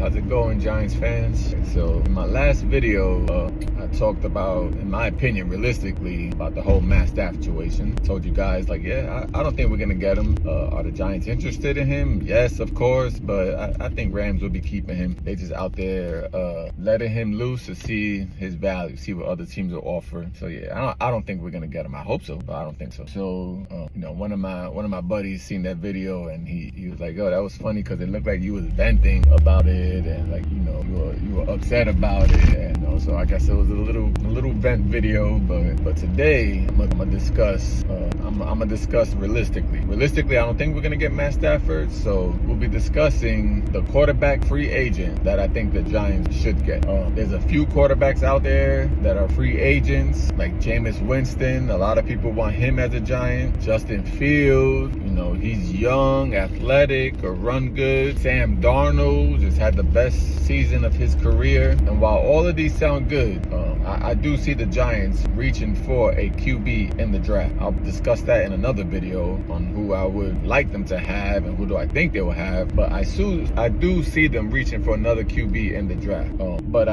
how's it going, Giants fans? So in my last video, I talked about, in my opinion, realistically, about the whole Matt Stafford situation. Told you guys, like, yeah, I don't think we're gonna get him. Are the Giants interested in him? Yes, of course, but I think Rams will be keeping him. They just out there letting him loose to see his value, see what other teams will offer. So yeah, I don't think we're gonna get him. I hope so, but I don't think so. So one of my buddies seen that video and he was like, "Oh, that was funny because it looked like you was venting about it and like you were upset about it." And so I guess it was a little vent video. But today I'm gonna discuss. I'm gonna discuss realistically. Realistically, I don't think we're gonna get Matt Stafford. So we'll be discussing the quarterback free agent that I think the Giants should get. There's a few quarterbacks out there that are free agents, like Jameis Winston. A lot of people want him as a Giant. Justin Fields, he's young, athletic, or run good. Sam Darnold just had the best season of his career. And while all of these sound good, I do see the Giants reaching for a QB in the draft. I'll discuss that in another video on who I would like them to have and who do I think they will have. But I do see them reaching for another QB in the draft. But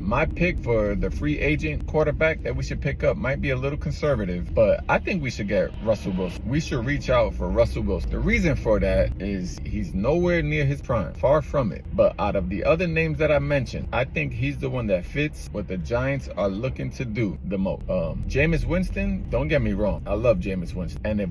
my pick for the free agent quarterback that we should pick up might be a little conservative, but I think we should get Russell Wilson. We should reach out for Russell Wilson. The reason for that is he's nowhere near his prime, far from it. But out of the other names that I mentioned, I think he's the one that fits what the Giants are looking to do the most. Jameis Winston, don't get me wrong, I love Jameis Winston. And if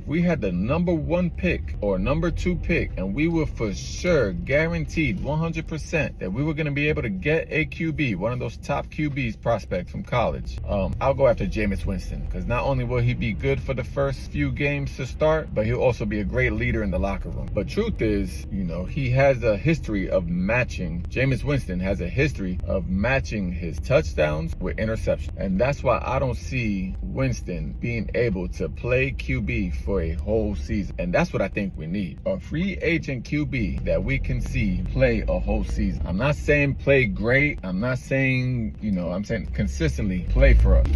we had the number 1 pick or number 2 pick, and we were for sure guaranteed 100% that we were going to be able to get a QB, one of those top QBs prospects from college, I'll go after Jameis Winston, because not only will he be good for the first few games to start, but he'll also be a great leader in the locker room. But truth is, he has a history of matching. Jameis Winston has a history of matching his touchdowns with interceptions. And that's why I don't see Winston being able to play QB for a whole season. And that's what I think we need. A free agent QB that we can see play a whole season. I'm not saying play great. I'm not saying, I'm saying consistently play for us.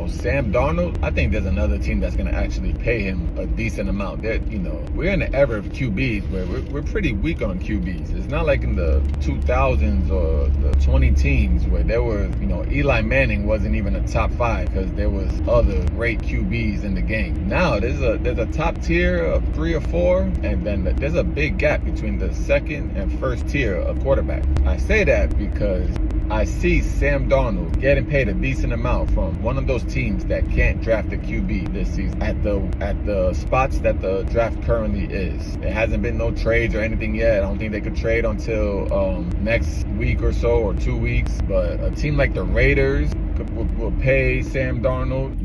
Sam Darnold, I think there's another team that's going to actually pay him a decent amount. We're in the era of QBs where we're pretty weak on QBs. It's not like in the 2000s or the 20 teens where there were, Eli Manning wasn't even a top 5 because there was other great QBs in the game. Now there's a top tier of 3 or 4, and then there's a big gap between the second and first tier of quarterback. I say that because I see Sam Darnold getting paid a decent amount from one of those teams that can't draft a QB this season at the spots that the draft currently is. There hasn't been no trades or anything yet. I don't think they could trade until next week or so, or 2 weeks. But a team like the Raiders will pay Sam Darnold.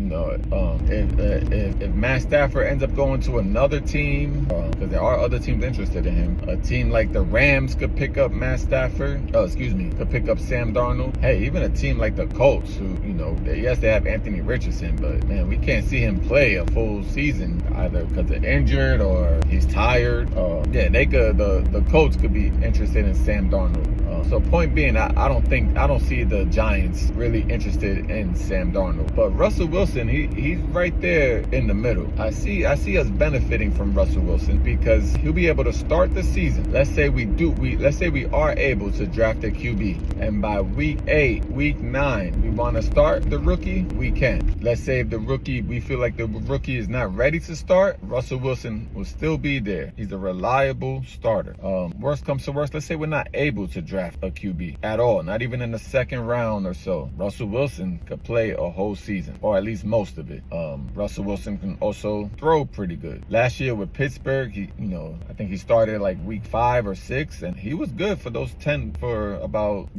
If Matt Stafford ends up going to another team, because there are other teams interested in him, a team like the Rams could pick up Matt Stafford. Could pick up Sam Darnold. Hey, even a team like the Colts, who yes, they have Anthony Richardson, but man, we can't see him play a full season either because they're injured or he's tired. The Colts could be interested in Sam Darnold. So point being, I don't see the Giants really interested in Sam Darnold. But Russell Wilson, he's right there in the middle. I see us benefiting from Russell Wilson because he'll be able to start the season. Let's say we are able to draft a QB, and by week 8, week 9, we want to start the rookie, we can. Let's say if we feel like the rookie is not ready to start, Russell Wilson will still be there. He's a reliable starter. Worst comes to worst, let's say we're not able to draft a QB at all, not even in the second round or so. Russell Wilson could play a whole season, or at least most of it. Russell Wilson can also throw pretty good. Last year with Pittsburgh, I think he started like week 5 or 6, and he was good for about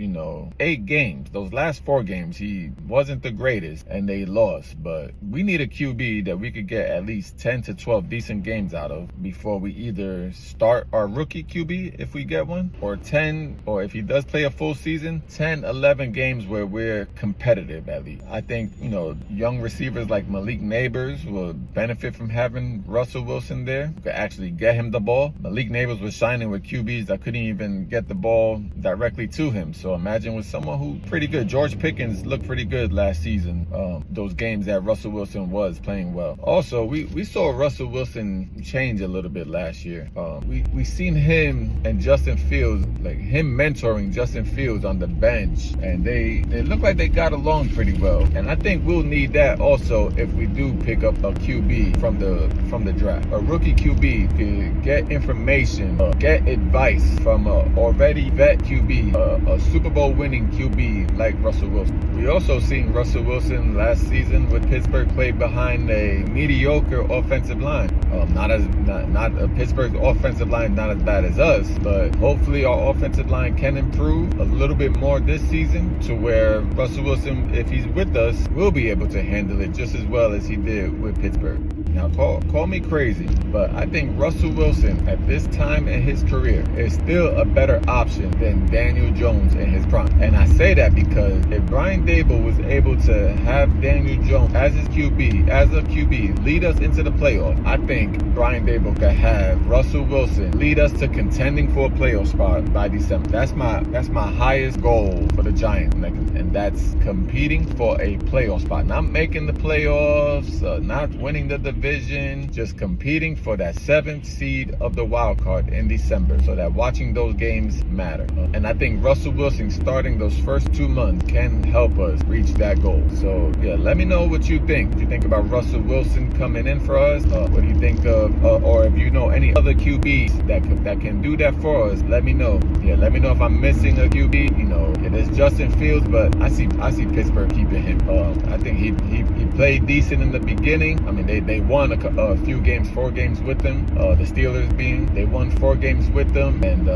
8 games. Those last 4 games, he wasn't the greatest, and they lost. But we need a QB that we could get at least 10 to 12 decent games out of before we either start our rookie QB if we get one, or if he does play a full season, 10, 11 games where we're competitive at least. I think, young receivers like Malik Neighbors will benefit from having Russell Wilson there. You could actually get him the ball. Malik Neighbors was shining with QBs that couldn't even get the ball directly to him. So imagine with someone who pretty good. George Pickens looked pretty good last season. Those games that Russell Wilson was playing well. Also, we saw Russell Wilson change a little bit last year. We seen him and Justin Fields, like him mentoring Justin Fields on the bench, and they look like they got along pretty well. And I think we'll need that also if we do pick up a QB from the draft. A rookie QB could get information, get advice from a already vet QB, a Super Bowl winning QB like Russell Wilson. We also seen Russell Wilson last season with Pittsburgh play behind a mediocre offensive line. Not a Pittsburgh's offensive line, not as bad as us, but hopefully our offensive line can improve a little bit more this season to where Russell Wilson, if he's with us, will be able to handle it just as well as he did with Pittsburgh. Now, call me crazy, but I think Russell Wilson at this time in his career is still a better option than Daniel Jones in his prime. And I say that because if Brian Daboll was able to have Daniel Jones as his QB, lead us into the playoff, I think Brian Daboll could have Russell Wilson lead us to contending for a playoff spot by December. That's my highest goal for the Giants, and that's competing for a playoff spot. Not making the playoffs, not winning the division, just competing for that 7th seed of the wild card in December, so that watching those games matter. And I think Russell Wilson starting those first 2 months can help us reach that goal. So yeah, let me know what you think. What you think about Russell Wilson coming in for us? What do you think of, or if you know any other QBs that can do that for us? Let me know. Yeah, let me know if I'm missing a QB. You know, it is Justin Fields, but I see Pittsburgh keeping him. I think he played decent in the beginning. I mean, they won a few games, 4 games with them. The Steelers they won 4 games with them, and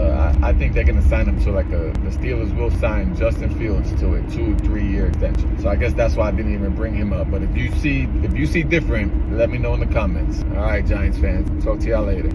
I think they're gonna sign him to the Steelers will sign Justin Fields to a 2-3 year extension. So I guess that's why I didn't even bring him up. But if you see different, let me know in the comments. All right, Giants fans, talk to y'all later.